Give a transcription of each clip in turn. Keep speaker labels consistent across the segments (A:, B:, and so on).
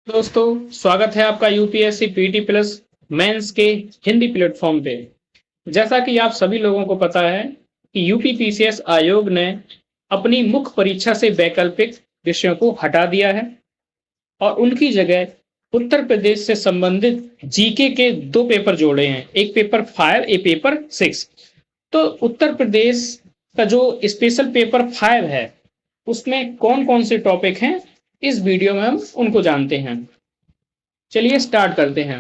A: दोस्तों, स्वागत है आपका यूपीएससी पीटी प्लस मेंस के हिंदी प्लेटफॉर्म पे। जैसा कि आप सभी लोगों को पता है कि यूपी पीसीएस आयोग ने अपनी मुख्य परीक्षा से वैकल्पिक विषयों को हटा दिया है और उनकी जगह उत्तर प्रदेश से संबंधित जीके के दो पेपर जोड़े हैं, एक पेपर 5, एक पेपर 6। तो उत्तर प्रदेश का जो स्पेशल पेपर 5 है उसमें कौन कौन से टॉपिक हैं, इस वीडियो में हम उनको जानते हैं। चलिए स्टार्ट करते हैं।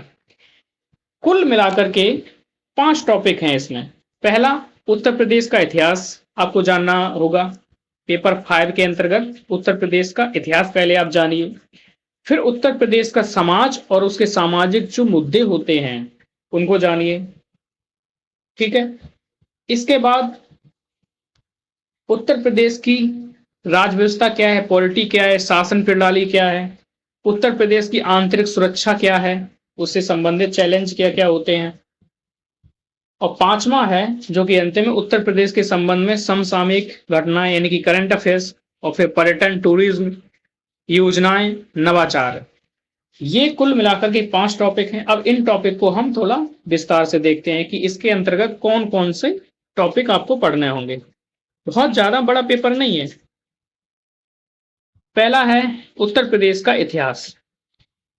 A: कुल मिलाकर के 5 टॉपिक हैं इसमें। पहला, उत्तर प्रदेश का इतिहास आपको जानना होगा। पेपर 5 के अंतर्गत उत्तर प्रदेश का इतिहास पहले आप जानिए। फिर उत्तर प्रदेश का समाज और उसके सामाजिक जो मुद्दे होते हैं उनको जानिए। ठीक है। इसके बाद उत्तर प्रदेश की राज व्यवस्था क्या है, पॉलिटी क्या है, शासन प्रणाली क्या है, उत्तर प्रदेश की आंतरिक सुरक्षा क्या है, उससे संबंधित चैलेंज क्या क्या होते हैं। और पांचवा है जो कि अंत में उत्तर प्रदेश के संबंध में समसामयिक घटनाएं यानी कि करंट अफेयर्स, और फिर पर्यटन, टूरिज्म, योजनाएं, नवाचार। ये कुल मिलाकर के 5 टॉपिक हैं। अब इन टॉपिक को हम थोड़ा विस्तार से देखते हैं कि इसके अंतर्गत कौन कौन से टॉपिक आपको पढ़ने होंगे। बहुत ज्यादा बड़ा पेपर नहीं है। पहला है उत्तर प्रदेश का इतिहास।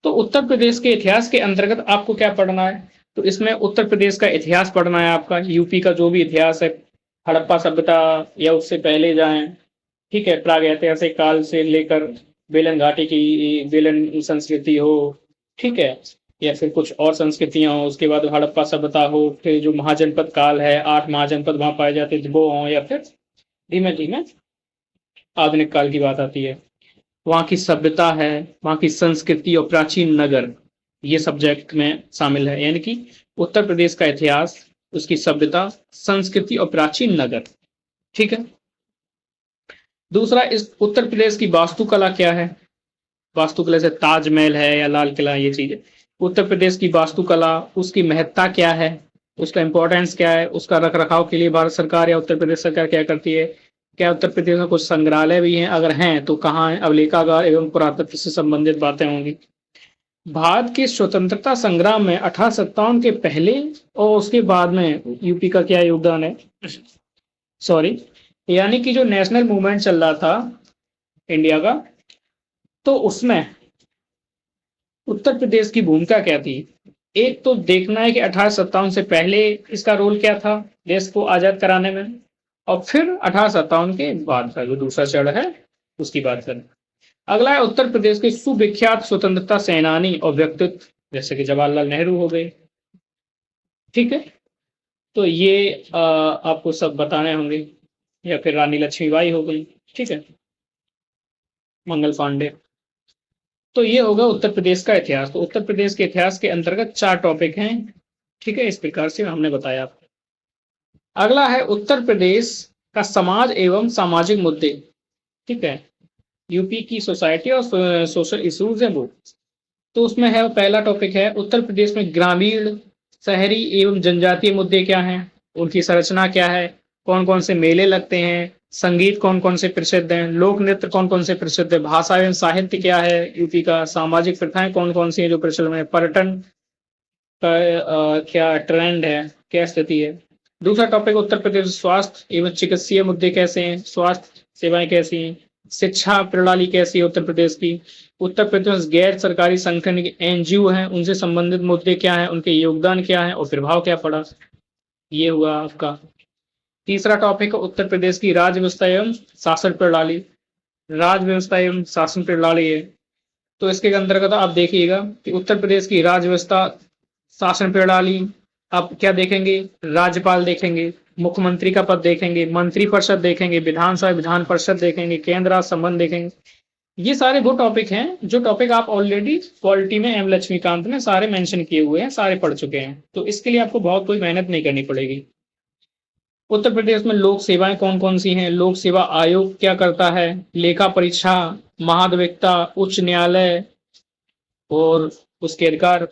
A: तो उत्तर प्रदेश के इतिहास के अंतर्गत आपको क्या पढ़ना है, तो इसमें उत्तर प्रदेश का इतिहास पढ़ना है। आपका यूपी का जो भी इतिहास है, हड़प्पा सभ्यता या उससे पहले जाएं, ठीक है, प्रागैतिहासिक काल से लेकर बेलन घाटी की बेलन संस्कृति हो, ठीक है, या फिर कुछ और संस्कृतियां हो, उसके बाद हड़प्पा सभ्यता हो, फिर जो महाजनपद काल है, 8 महाजनपद वहां पाए जाते थे वो हो, या फिर धीमे धीमे आधुनिक काल की बात आती है, वहाँ की सभ्यता है, वहाँ की संस्कृति और प्राचीन नगर, ये सब्जेक्ट में शामिल है। यानी कि उत्तर प्रदेश का इतिहास, उसकी सभ्यता, संस्कृति और प्राचीन नगर। ठीक है। दूसरा, इस उत्तर प्रदेश की वास्तुकला क्या है। वास्तुकला से ताजमहल है या लाल किला, ये चीजें। उत्तर प्रदेश की वास्तुकला, उसकी महत्ता क्या है, उसका इंपॉर्टेंस क्या है, उसका रख रखाव के लिए भारत सरकार या उत्तर प्रदेश सरकार क्या करती है। क्या उत्तर प्रदेश में कुछ संग्रहालय भी हैं, अगर हैं तो कहाँ है, अभिलेखागार एवं पुरातत्व से संबंधित बातें होंगी। भारत के स्वतंत्रता संग्राम में 1857 के पहले और उसके बाद में यूपी का क्या योगदान है, सॉरी, यानी कि जो नेशनल मूवमेंट चल रहा था इंडिया का, तो उसमें उत्तर प्रदेश की भूमिका क्या थी। एक तो देखना है कि 1857 से पहले इसका रोल क्या था देश को आजाद कराने में, और फिर 1857 के बाद का जो दूसरा चरण है उसकी बात करें। अगला है उत्तर प्रदेश के सुविख्यात स्वतंत्रता सेनानी और व्यक्तित्व, जैसे कि जवाहरलाल नेहरू हो गए। ठीक है। तो ये आपको सब बताने होंगे, या फिर रानी लक्ष्मीबाई हो गई, ठीक है, मंगल पांडे। तो ये होगा उत्तर प्रदेश का इतिहास। तो उत्तर प्रदेश के इतिहास के अंतर्गत 4 टॉपिक हैं। ठीक है, इस प्रकार से हमने बताया आपको। अगला है उत्तर प्रदेश का समाज एवं सामाजिक मुद्दे। ठीक है, यूपी की सोसाइटी और सोशल इश्यूज है वो। तो उसमें है, पहला टॉपिक है उत्तर प्रदेश में ग्रामीण, शहरी एवं जनजातीय मुद्दे क्या हैं, उनकी संरचना क्या है, कौन कौन से मेले लगते हैं, संगीत कौन कौन से प्रसिद्ध हैं, लोक नृत्य कौन कौन से प्रसिद्ध है, भाषा एवं साहित्य क्या है यूपी का, सामाजिक प्रथाएं कौन कौन सी है जो प्रचलन में, पर्यटन का क्या ट्रेंड है, क्या स्थिति है। दूसरा टॉपिक उत्तर प्रदेश स्वास्थ्य एवं चिकित्सीय मुद्दे कैसे हैं, स्वास्थ्य सेवाएं कैसी हैं, शिक्षा प्रणाली कैसी है उत्तर प्रदेश की, उत्तर प्रदेश गैर सरकारी संगठन के एनजीओ हैं उनसे संबंधित मुद्दे क्या हैं, उनके योगदान क्या है और प्रभाव क्या पड़ा। ये हुआ आपका। तीसरा टॉपिक है उत्तर प्रदेश की राज्य व्यवस्था एवं शासन प्रणाली। राज्य व्यवस्था एवं शासन प्रणाली है, तो इसके अंतर्गत आप देखिएगा कि उत्तर प्रदेश की राज्य व्यवस्था, शासन प्रणाली, आप क्या देखेंगे, राज्यपाल देखेंगे, मुख्यमंत्री का पद देखेंगे, मंत्री परिषद देखेंगे, विधानसभा विधान परिषद देखेंगे, केंद्र राज्य संबंध देखेंगे। ये सारे वो टॉपिक हैं जो टॉपिक आप ऑलरेडी पॉलिटी में एम लक्ष्मीकांत ने सारे मेंशन किए हुए हैं, सारे पढ़ चुके हैं, तो इसके लिए आपको बहुत कोई मेहनत नहीं करनी पड़ेगी। उत्तर प्रदेश में लोक सेवाएं कौन कौन सी हैं, लोक सेवा आयोग क्या करता है, लेखा परीक्षा, महाधिवक्ता, उच्च न्यायालय और उसके अधिकार,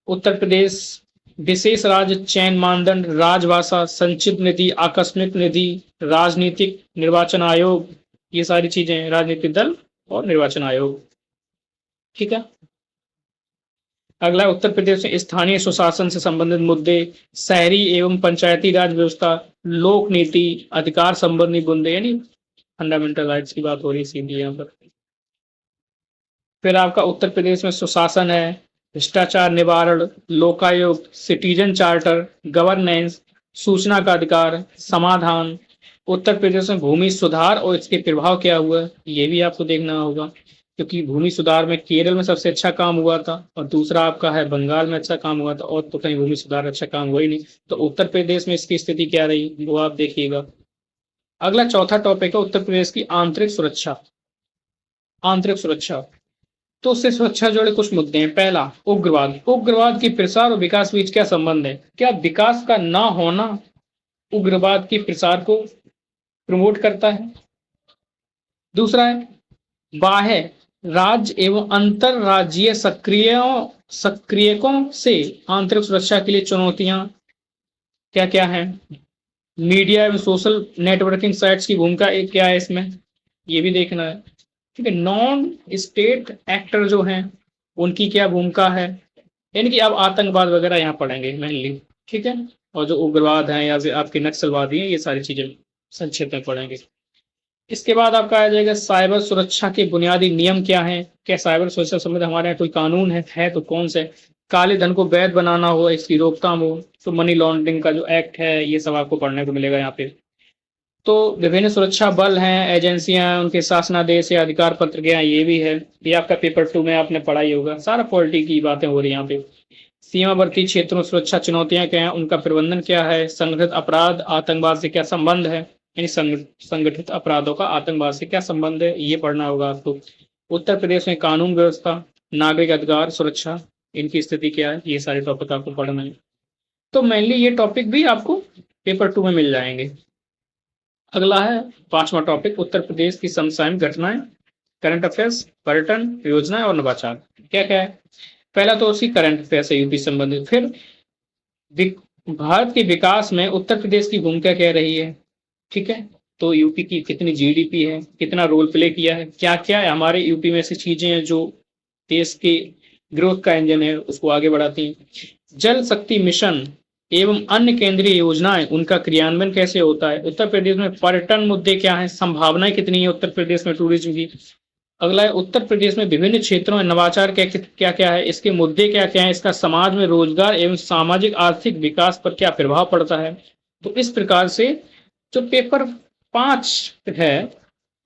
A: उत्तर प्रदेश विशेष राज्य चयन मानदंड, राजभाषा, संचित निधि, आकस्मिक निधि, राजनीतिक निर्वाचन आयोग, ये सारी चीजें, राजनीतिक दल और निर्वाचन आयोग। ठीक है। अगला उत्तर प्रदेश में स्थानीय सुशासन से संबंधित मुद्दे, शहरी एवं पंचायती राज व्यवस्था, लोक नीति, अधिकार संबंधी मुद्दे, यानी फंडामेंटल राइट्स की बात हो रही है सीधी यहाँ पर। फिर आपका उत्तर प्रदेश में सुशासन है, भ्रष्टाचार निवारण, लोकायुक्त, सिटीजन चार्टर, गवर्नेंस, सूचना का अधिकार, समाधान। उत्तर प्रदेश में भूमि सुधार और इसके प्रभाव क्या हुआ, ये भी आपको देखना होगा, क्योंकि भूमि सुधार में केरल में सबसे अच्छा काम हुआ था और दूसरा आपका है बंगाल में अच्छा काम हुआ था, और तो कहीं भूमि सुधार अच्छा काम हुआ ही नहीं। तो उत्तर प्रदेश में इसकी स्थिति क्या रही वो आप देखिएगा। अगला चौथा टॉपिक है उत्तर प्रदेश की आंतरिक सुरक्षा। आंतरिक सुरक्षा, तो उससे सुरक्षा जुड़े कुछ मुद्दे हैं। पहला, उग्रवाद। उग्रवाद की प्रसार और विकास बीच क्या संबंध है? क्या विकास का ना होना उग्रवाद की प्रसार को प्रमोट करता है? दूसरा है बाह्य राज्य एवं अंतरराज्यीय सक्रियकों से आंतरिक सुरक्षा के लिए चुनौतियां क्या क्या हैं? मीडिया एवं सोशल नेटवर्किंग साइट्स की भूमिका क्या है इसमें, ये भी देखना है। ठीक है, नॉन स्टेट एक्टर जो हैं उनकी क्या भूमिका है, यानी कि आप आतंकवाद वगैरह यहाँ पढ़ेंगे मेनली। ठीक है, और जो उग्रवाद है या फिर आपके नक्सलवादी हैं, ये सारी चीजें संक्षेप में पढ़ेंगे। इसके बाद आपका आ जाएगा साइबर सुरक्षा के बुनियादी नियम क्या हैं, क्या साइबर सुरक्षा संबंधित हमारे यहाँ कोई कानून है तो कौन से? काले धन को वैध बनाना हो, इसकी रोकथाम हो, तो मनी लॉन्ड्रिंग का जो एक्ट है ये सब आपको पढ़ने को मिलेगा यहाँ पे। तो विभिन्न सुरक्षा बल हैं, एजेंसियां, उनके शासनादेश या अधिकार पत्र क्या है, ये भी है। ये आपका पेपर 2 में आपने पढ़ा ही होगा, सारा पॉलिटी की बातें हो रही है यहाँ पे। सीमावर्ती क्षेत्रों सुरक्षा चुनौतियां क्या है, उनका प्रबंधन क्या है, संगठित अपराध आतंकवाद से क्या संबंध है, यानी संगठित अपराधों का आतंकवाद से क्या संबंध है, ये पढ़ना होगा आपको। उत्तर प्रदेश में कानून व्यवस्था, नागरिक अधिकार, सुरक्षा, इनकी स्थिति क्या है, ये सारे टॉपिक आपको पढ़ना है। तो मेनली ये टॉपिक भी आपको पेपर 2 में मिल जाएंगे। अगला है 5वां टॉपिक, उत्तर प्रदेश की समसामयिक घटनाएं, करंट अफेयर्स, पर्यटन, योजनाएं और नवाचार। क्या क्या है? पहला तो उसकी करंट अफेयर्स है यूपी संबंधित। फिर भारत के विकास में उत्तर प्रदेश की भूमिका क्या रही है। ठीक है, तो यूपी की कितनी जीडीपी है, कितना रोल प्ले किया है, क्या क्या है हमारे यूपी में ऐसी चीजें हैं जो देश के ग्रोथ का इंजन है, उसको आगे बढ़ाती हैं। जल शक्ति मिशन एवं अन्य केंद्रीय योजनाएं, उनका क्रियान्वयन कैसे होता है। उत्तर प्रदेश में पर्यटन मुद्दे क्या हैं, संभावनाएं कितनी है उत्तर प्रदेश में टूरिज्म की। अगला है उत्तर प्रदेश में विभिन्न क्षेत्रों में नवाचार क्या क्या है, इसके मुद्दे क्या क्या है, इसका समाज में रोजगार एवं सामाजिक आर्थिक विकास पर क्या प्रभाव पड़ता है। तो इस प्रकार से जो पेपर 5 है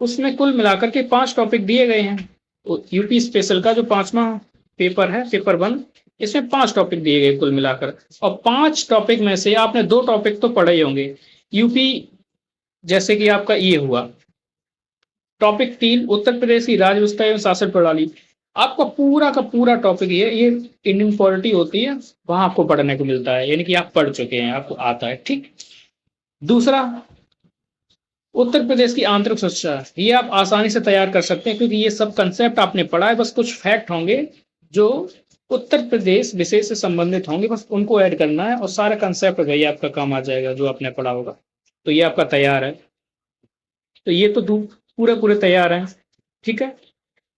A: उसमें कुल मिलाकर के 5 टॉपिक दिए गए हैं। तो यूपी स्पेशल का जो 5वां पेपर है, पेपर 1, इसमें 5 टॉपिक दिए गए कुल मिलाकर, और 5 टॉपिक में से आपने 2 टॉपिक तो पढ़े ही होंगे। यूपी, जैसे कि आपका ये हुआ टॉपिक 3, उत्तर प्रदेश की राज्य व्यवस्था एवं शासन प्रणाली। आपका पूरा का पूरा टॉपिक ये इंडियन पॉलिटी होती है, वहां आपको पढ़ने को मिलता है, यानी कि आप पढ़ चुके हैं, आपको आता है। ठीक, दूसरा उत्तर प्रदेश की आंतरिक सुरक्षा, ये आप आसानी से तैयार कर सकते हैं क्योंकि ये सब कंसेप्ट आपने पढ़ा है, बस कुछ फैक्ट होंगे जो उत्तर प्रदेश विशेष से संबंधित होंगे, बस उनको ऐड करना है और सारा कंसेप्ट वही आपका काम आ जाएगा जो आपने पढ़ा होगा। तो ये आपका तैयार है, तो ये तो पूरे पूरे तैयार हैं। ठीक है,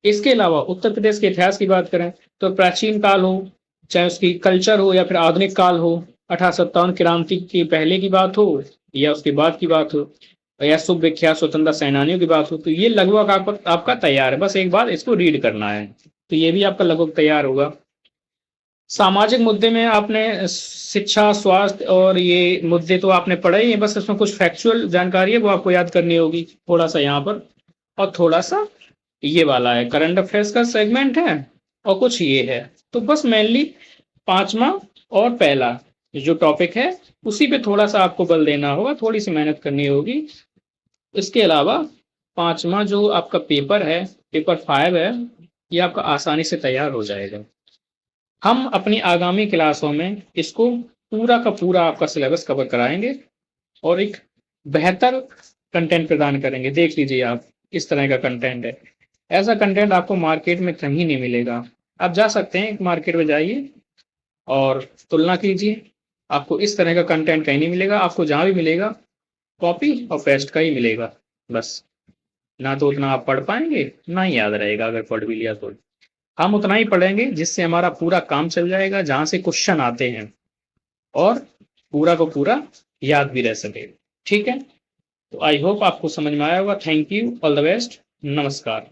A: इसके अलावा उत्तर प्रदेश के इतिहास की बात करें तो प्राचीन काल हो, चाहे उसकी कल्चर हो या फिर आधुनिक काल हो, 1857 क्रांति के पहले की बात हो या उसके बाद की बात हो, या सुविख्यात स्वतंत्रता सेनानियों की बात हो, तो ये लगभग आपका तैयार है, बस एक बार इसको रीड करना है, तो ये भी आपका लगभग तैयार होगा। सामाजिक मुद्दे में आपने शिक्षा, स्वास्थ्य और ये मुद्दे तो आपने पढ़े ही हैं, बस इसमें कुछ फैक्चुअल जानकारी है वो आपको याद करनी होगी थोड़ा सा यहाँ पर, और थोड़ा सा ये वाला है करंट अफेयर्स का सेगमेंट है, और कुछ ये है। तो बस मेनली 5वां और पहला जो टॉपिक है उसी पे थोड़ा सा आपको बल देना होगा, थोड़ी सी मेहनत करनी होगी। इसके अलावा 5वां जो आपका पेपर है, पेपर 5 है, ये आपका आसानी से तैयार हो जाएगा। हम अपनी आगामी क्लासों में इसको पूरा का पूरा आपका सिलेबस कवर कराएंगे और एक बेहतर कंटेंट प्रदान करेंगे। देख लीजिए आप, इस तरह का कंटेंट है, ऐसा कंटेंट आपको मार्केट में कहीं नहीं मिलेगा। आप जा सकते हैं मार्केट में, जाइए और तुलना कीजिए, आपको इस तरह का कंटेंट कहीं नहीं मिलेगा। आपको जहां भी मिलेगा कॉपी और पेस्ट का ही मिलेगा, बस। ना तो उतना आप पढ़ पाएंगे, ना ही याद रहेगा अगर पढ़ भी लिया तो। हम उतना ही पढ़ेंगे जिससे हमारा पूरा काम चल जाएगा, जहां से क्वेश्चन आते हैं और पूरा को पूरा याद भी रह सके। ठीक है, तो आई होप आपको समझ में आया होगा। Thank you, all the best, नमस्कार।